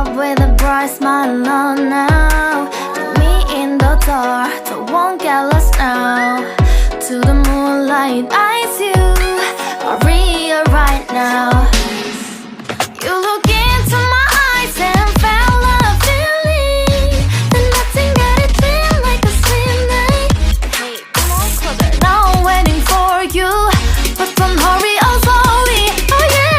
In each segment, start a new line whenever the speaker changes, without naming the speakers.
up with a bright smile on now. Put me in the dark, so won't get lost now. To the moonlight, eyes you, Maria right now. You look into my eyes and felt a feeling that nothing got it feel like a slim night. Hey, come on closer, now I'm waiting for you, but don't hurry, oh slowly, oh yeah.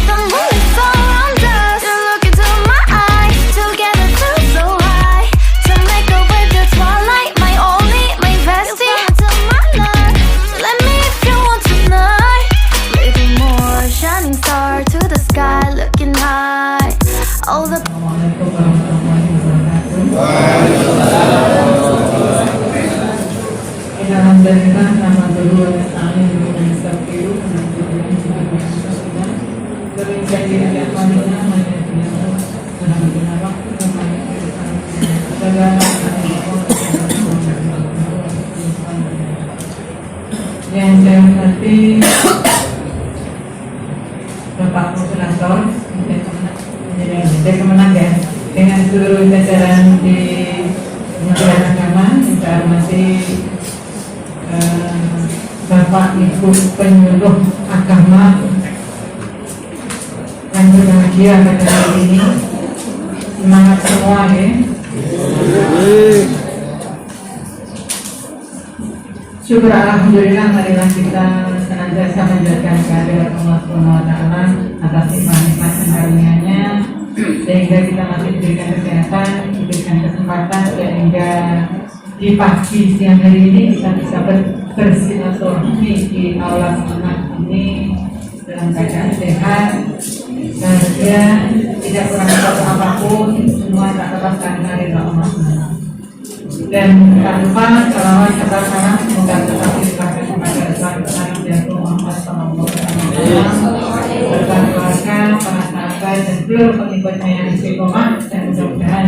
The moon is around us. You look into my eyes, together feel so high. To make a way the twilight, my only, my bestie. You come into my life, let me if you want tonight. Little more shining star to the sky, looking high. All the
Alhamdulillah, nama kedua kami yang saya hormati Bapak Moderator Kemenang ya, dengan seluruh jajaran di Kementerian Agama, saya hormati Bapak Ibu penyuluh agama yang berbahagia pada hari ini. Semangat semua ya. Syukur alhamdulillah, marilah kita senantiasa menjadikan kehadirat Allah SWT atas nikmat dan karunia-Nya, sehingga kita masih diberikan kesehatan, diberikan kesempatan, sehingga di pagi siang hari ini kita bisa bersilaturahmi di aula semangat ini dalam keadaan sehat, bahagia, tidak kurang satu apapun, semua tak terlepaskan dari Allah. Dan tak lupa salawat serta salam semoga tetap dilimpahkan kepada Rasulullah Muhammad SAW, serta keluarga, para sahabat dan seluruh pengikutnya yang istiqomah, dan mudah-mudahan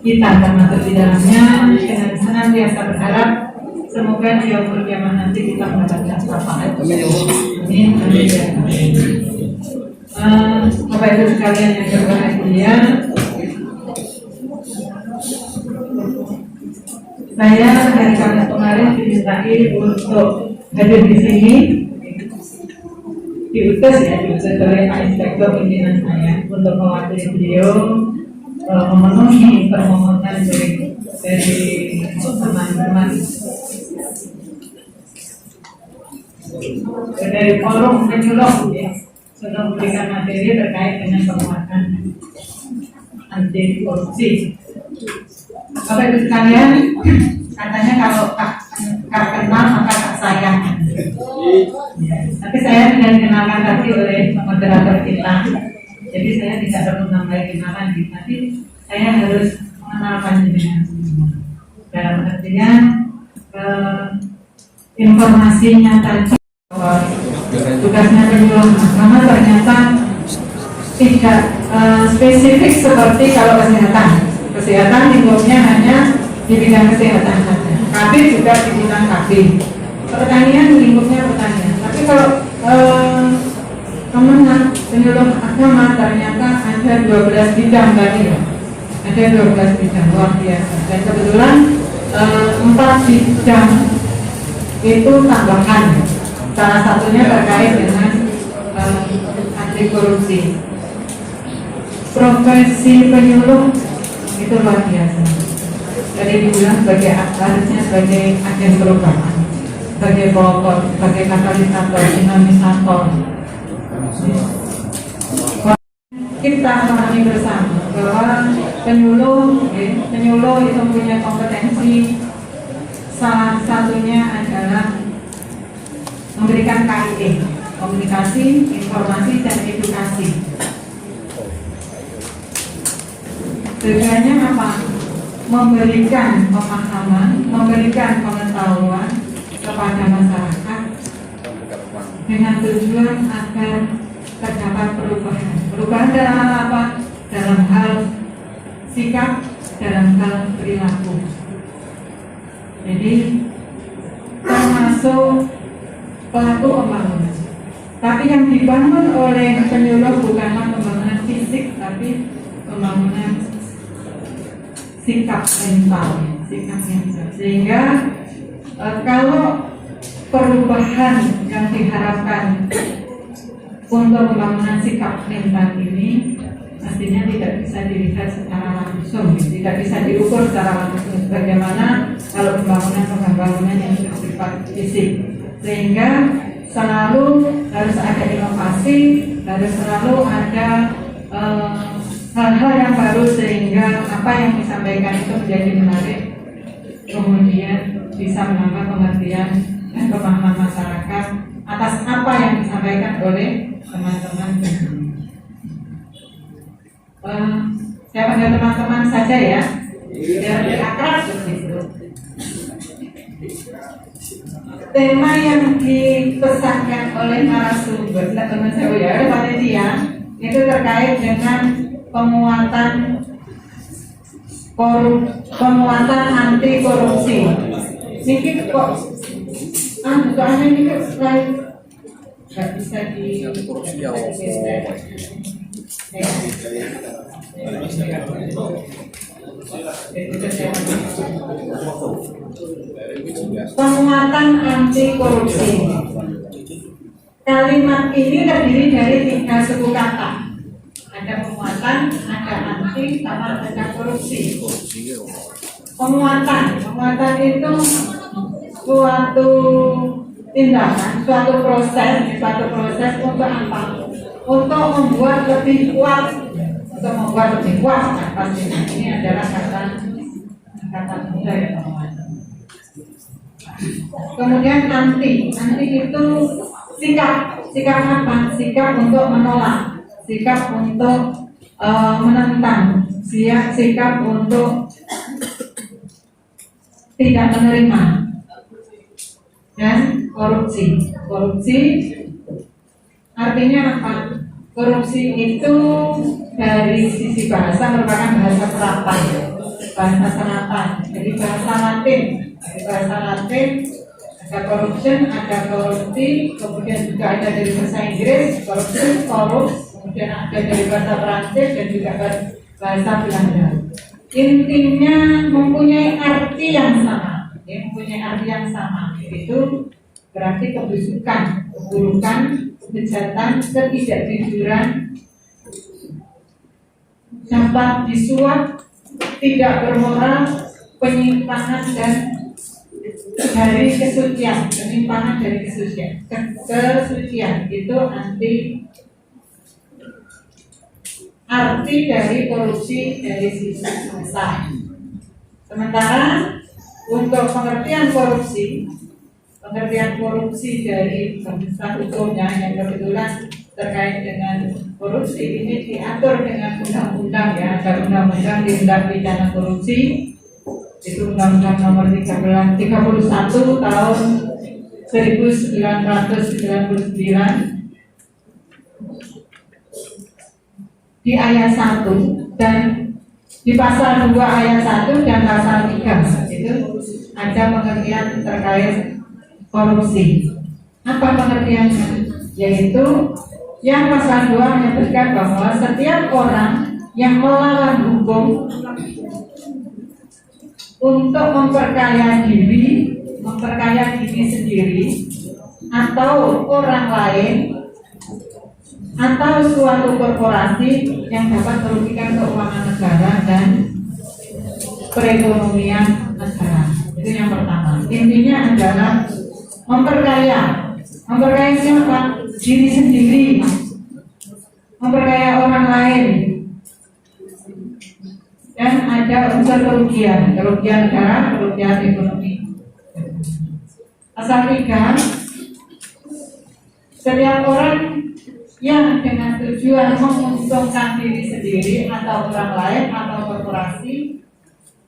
kita termasuk di dalamnya, dengan senantiasa berharap semoga di yaumul kiamah nanti kita mendapatkan syafaat. Amin. Bapak Ibu sekalian yang berbahagia, saya hari Kamis kemarin dimintai untuk hadir di sini, diutus oleh Pak Inspektur pimpinan saya untuk mewakili beliau memenuhi permohonan dari teman-teman dari forum penyuluh untuk memberikan materi terkait dengan penguatan anti korupsi. Bapak Ibu sekalian, katanya kalau tak kenal maka tak sayang. Tapi saya tidak dikenalkan tadi oleh moderator kita, jadi saya tidak perlu menambah kenalan, tapi saya harus mengenalkan dengan dalam artian informasinya tadi bahwa tugasnya penyuluh agama ternyata tidak spesifik seperti kalau kesehatan lingkupnya hanya di bidang kesehatan saja. KB juga di bidang KB. Pertanian lingkupnya pertanian. Tapi kalau Kemenang penyuluh agama ternyata ada 12 bidang tadi ya. Ada 12 bidang luar biasa. Dan kebetulan 4 bidang itu tambahan. Salah satunya terkait dengan anti korupsi. Profesi penyuluh itu luar biasa. Jadi dibilang harusnya sebagai agen perubahan, sebagai pelopor, sebagai katalisator, dinamisator. Kita memahami bersama bahwa penyuluh itu punya kompetensi. Salah satunya adalah memberikan KIE, komunikasi, informasi, dan edukasi. Tujuannya apa? Memberikan pemahaman, memberikan pengetahuan kepada masyarakat dengan tujuan agar terdapat perubahan. Perubahan dalam hal apa? Dalam hal sikap, dalam hal perilaku. Jadi termasuk pelaku pembangunan. Tapi yang dibangun oleh penyuluh bukanlah pembangunan fisik, tapi pembangunan sikap mental, sehingga kalau perubahan yang diharapkan untuk pembangunan sikap mental ini pastinya tidak bisa dilihat secara langsung, tidak bisa diukur secara langsung. Bagaimana kalau pembangunan yang bersifat fisik, sehingga selalu harus ada inovasi, harus selalu ada hal-hal yang baru sehingga apa yang disampaikan itu menjadi menarik, kemudian bisa menambah pengertian dan pemahaman masyarakat atas apa yang disampaikan oleh teman-teman. Saya panggil teman-teman saja ya, biar akrab begitu. Tema yang dipesankan oleh narasumber, teman saya oleh panitia, itu terkait dengan penguatan anti korupsi. Ini kok, soalnya ini kok slide nggak bisa di penguatan anti korupsi. Kalimat ini terdiri dari 3 suku kata. Ada penguatan, ada anti, sama ada korupsi. Penguatan itu suatu tindakan, suatu proses untuk apa? Untuk membuat lebih kuat, pastinya ini adalah kata mudah ya penguatan. Kemudian anti itu sikap apa? Sikap untuk menolak, sikap untuk menentang, sikap untuk tidak menerima. Dan korupsi artinya apa? Korupsi itu dari sisi bahasa merupakan bahasa serapan. Jadi bahasa Latin ada corruption, ada korupsi, kemudian juga ada dari bahasa Inggris corruption, kemudian ada dari bahasa Perancis dan juga bahasa Belanda. Intinya mempunyai arti yang sama, yaitu berarti kebusukan, keburukan, kejahatan, ketidakjujuran, dapat disuap, tidak bermoral, penyimpangan dan dari kesucian, kesucian itu arti dari korupsi dari sisi bahasa. Sementara untuk pengertian korupsi dari bahasa hukumnya yang kebetulan terkait dengan korupsi ini diatur dengan undang-undang ya, ada undang-undang tindak pidana korupsi. Itu Undang-Undang Nomor 31 Tahun 1999 di ayat 1 dan di pasal 2 ayat 1 dan pasal 3 itu ada pengertian terkait korupsi. Apa pengertiannya? Yaitu yang pasal 2 menyebutkan bahwa setiap orang yang melawan hukum untuk memperkaya diri sendiri atau orang lain atau suatu korporasi yang dapat merugikan keuangan negara dan perekonomian negara. Itu yang pertama. Intinya adalah memperkaya siapa? Diri sendiri, memperkaya orang lain. Dan ada unsur kerugian negara, kerugian ekonomi. Pasal 3, setiap orang yang dengan tujuan menguntungkan diri sendiri atau orang lain atau korporasi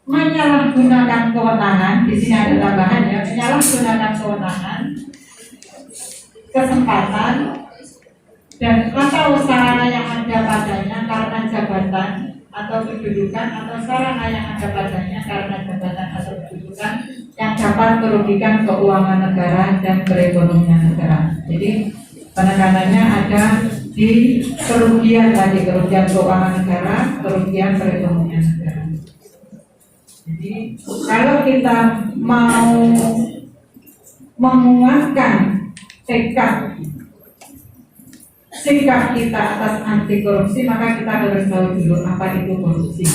menyalahgunakan kewenangan, di sini ada tambahannya, menyalahgunakan kewenangan, kesempatan dan atau sarana yang ada padanya karena jabatan atau kedudukan atau sarana yang ada padanya karena jabatan atau kedudukan yang dapat merugikan keuangan negara dan perekonomian negara. Jadi penekanannya ada di kerugian tadi, kerugian keuangan negara, kerugian perekonomian negara. Jadi kalau kita mau menguatkan tekad sikap kita atas anti korupsi, maka kita harus tahu dulu apa itu korupsi.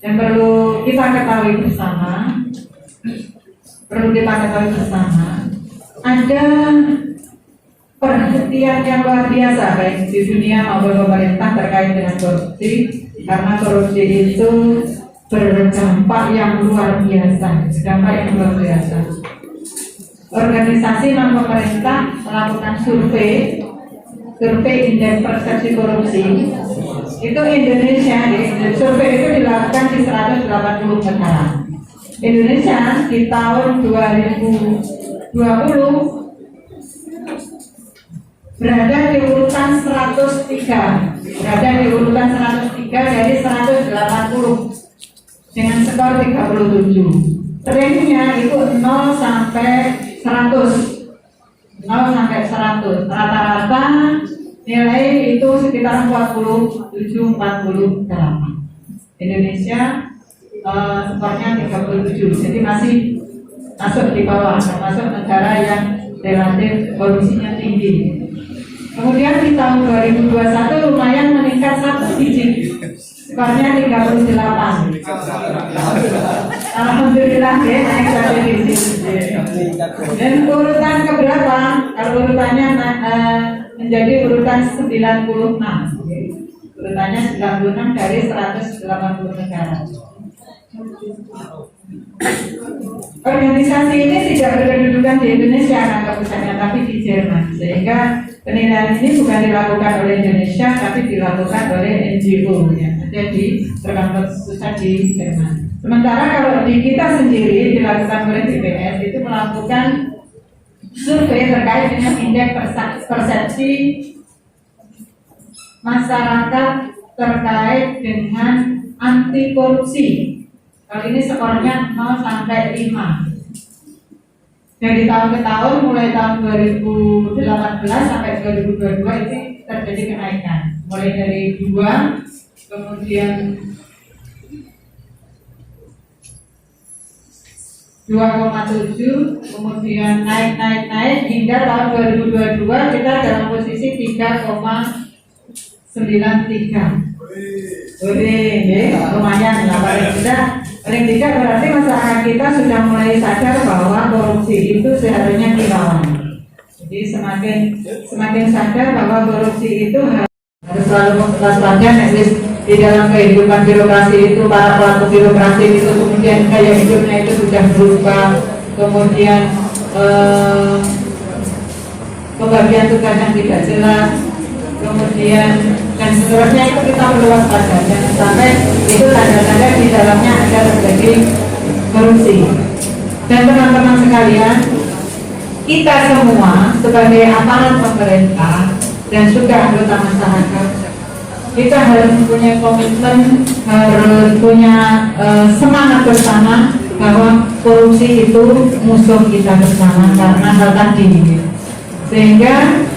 Yang perlu kita ketahui bersama, ada perhatian yang luar biasa baik di dunia maupun pemerintah terkait dengan korupsi, karena korupsi itu berdampak yang luar biasa. Organisasi non pemerintah melakukan survei indeks persepsi korupsi. Itu Indonesia, survei itu dilakukan di 180 negara. Indonesia di tahun 2020 berada di urutan 103 dari 180 dengan skor 37. Trennya itu 0 sampai 100. Rata-rata nilai itu sekitar 47-48. Indonesia skornya 37, jadi masih masuk di bawah, termasuk negara yang relatif korupsinya tinggi. Kemudian di tahun 2021 lumayan meningkat 1 digit, skornya 38. Alhamdulillah ya, naik 1 digit. Dan urutan keberapa? Kalau urutannya menjadi urutan 96. Urutannya 96 dari 180 negara. Organisasi ini tidak berkedudukan di Indonesia karena pusatnya, tapi di Jerman. Sehingga penilaian ini bukan dilakukan oleh Indonesia, tapi dilakukan oleh NGO yang ada di berkantor pusat di Jerman. Sementara kalau di kita sendiri dilakukan oleh BPS, itu melakukan survei terkait dengan indeks persepsi masyarakat terkait dengan anti korupsi. Kalau ini skornya 0 sampai 5. Dari tahun ke tahun, mulai tahun 2018 sampai 2022 itu terjadi kenaikan. Mulai dari 2, kemudian 2,7, kemudian naik hingga tahun 2022 kita dalam posisi 3,93. Lumayan lah, paling tidak berarti masyarakat kita sudah mulai sadar bahwa korupsi itu seharusnya dilawan. Jadi semakin sadar bahwa korupsi itu harus selalu waspada. Di dalam kehidupan birokrasi itu, para pelaku birokrasi itu kemudian gaya hidupnya itu sudah berubah, kemudian pembagian tugas yang tidak jelas, kemudian dan seterusnya itu kita perlu waspada. Jangan sampai itu tanda-tanda di dalamnya ada terjadi korupsi. Dan teman-teman sekalian, kita semua sebagai aparat pemerintah dan juga anggota masyarakat, kita harus punya komitmen, harus punya semangat bersama bahwa korupsi itu musuh kita bersama karena hal tadi. Sehingga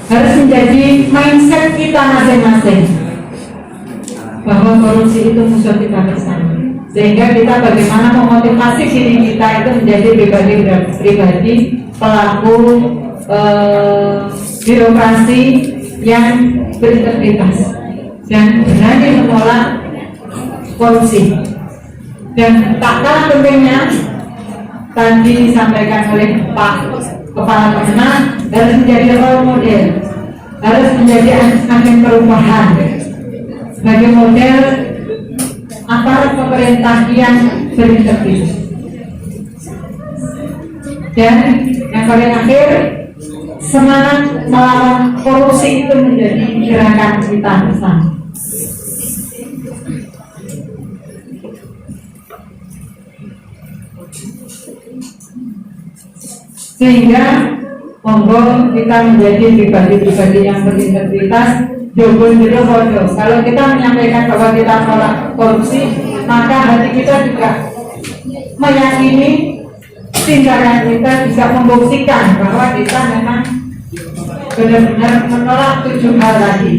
harus menjadi mindset kita masing-masing bahwa korupsi itu musuh kita bersama. Sehingga kita bagaimana memotivasi diri kita itu menjadi pribadi pelaku birokrasi yang berintegritas dan berani menolak korupsi. Dan tak kalah pentingnya tadi disampaikan oleh Pak Kepala Kemenang, harus menjadi role model, harus menjadi agen perubahan sebagai model aparat pemerintah yang berintegritas. Dan yang paling akhir, semangat melawan korupsi itu menjadi gerakan kita bersama. Sehingga monggo kita menjadi pribadi-pribadi yang berintegritas. Jogo-jogo. Kalau kita menyampaikan bahwa kita menolak korupsi, maka hati kita juga meyakini tindakan kita bisa membuktikan bahwa kita memang benar-benar menolak 7 hal tadi,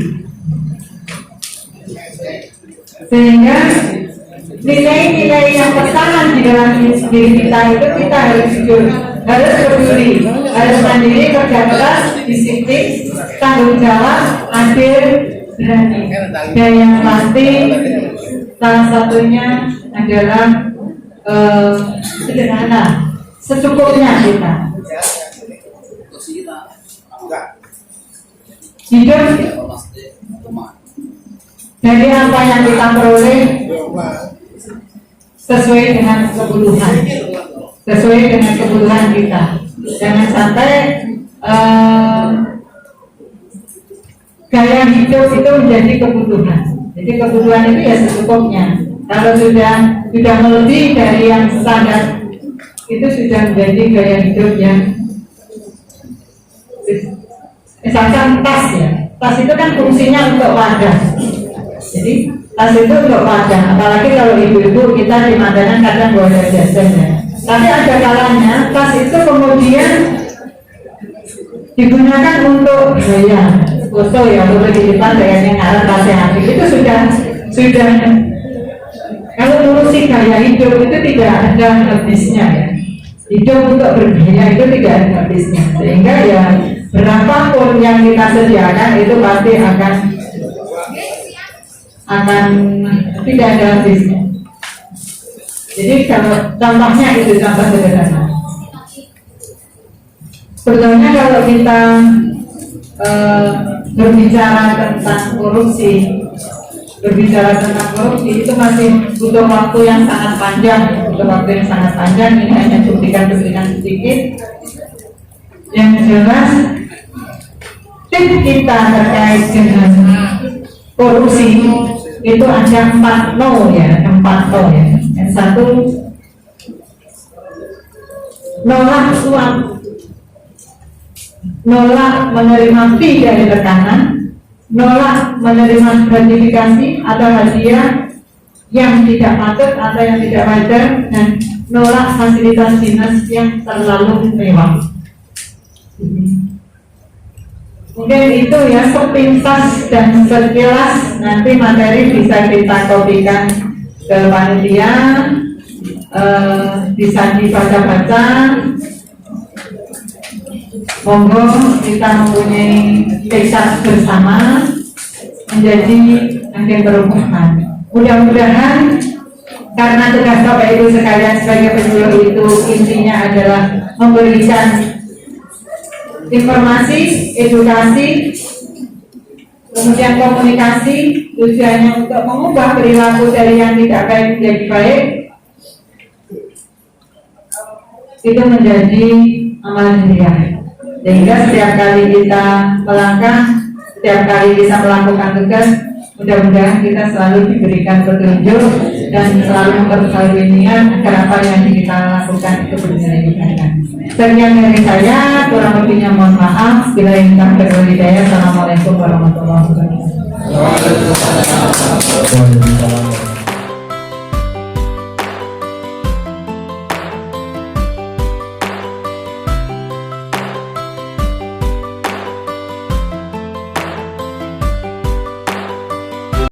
sehingga nilai-nilai yang tertanam di dalam diri kita itu kita harus jujur, harus peduli, harus mandiri, kerja keras, disiplin, tanggung jawab, adil, berani. Dan yang pasti salah satunya adalah sederhana, secukupnya kita hidup dari apa yang kita peroleh sesuai dengan kebutuhan, sesuai dengan kebutuhan kita. Jangan sampai gaya hidup itu menjadi kebutuhan. Jadi kebutuhan itu ya secukupnya. Kalau sudah melebihi dari yang standar, itu sudah menjadi gaya hidup yang, misalkan tas ya, tas itu kan fungsinya untuk wadah. Jadi tas itu untuk wadah, apalagi kalau ibu-ibu kita di Mandanan kadang bawa jajan ya. Tapi ada kalanya tas itu kemudian digunakan untuk gaya foto ya, foto di depan gayanya ngarep tasnya habis. Itu sudah kalau ngurusi gaya hidup itu tidak ada habisnya ya. Hidup untuk bergaya itu tidak ada habisnya, sehingga ya berapapun yang kita sediakan itu pasti akan tidak ada habisnya. Jadi kalau contohnya itu contoh sederhana. Sebetulnya kalau kita berbicara tentang korupsi itu masih butuh waktu yang sangat panjang, Ini hanya cuplikan sedikit. Yang jelas tips kita terkait dengan korupsi itu ada 4 no ya. Yang satu, nolak suap, nolak menerima fee dari tekanan, nolak menerima gratifikasi atau hadiah yang tidak patut atau yang tidak wajar, dan nolak fasilitas dinas yang terlalu mewah. Mungkin itu ya sepintas dan sekilas, nanti materi bisa kita kopikan ke panitia, bisa dibaca-baca. Monggo kita mempunyai tekad bersama menjadi agen perubahan. Mudah-mudahan karena tugas Bapak Ibu sekalian sebagai penyuluh itu intinya adalah memberikan informasi, edukasi, kemudian komunikasi, tujuannya untuk mengubah perilaku dari yang tidak baik menjadi baik, itu menjadi amal jariah. Sehingga setiap kali kita melangkah, setiap kali kita melakukan tugas, mudah-mudahan kita selalu diberikan petunjuk dan selalu memperbarui niat agar apa yang kita lakukan itu bernilai kebaikan. Sekian dari saya, kurang lebihnya mohon maaf. Bila ingin berhidayah, assalamualaikum warahmatullahi wabarakatuh.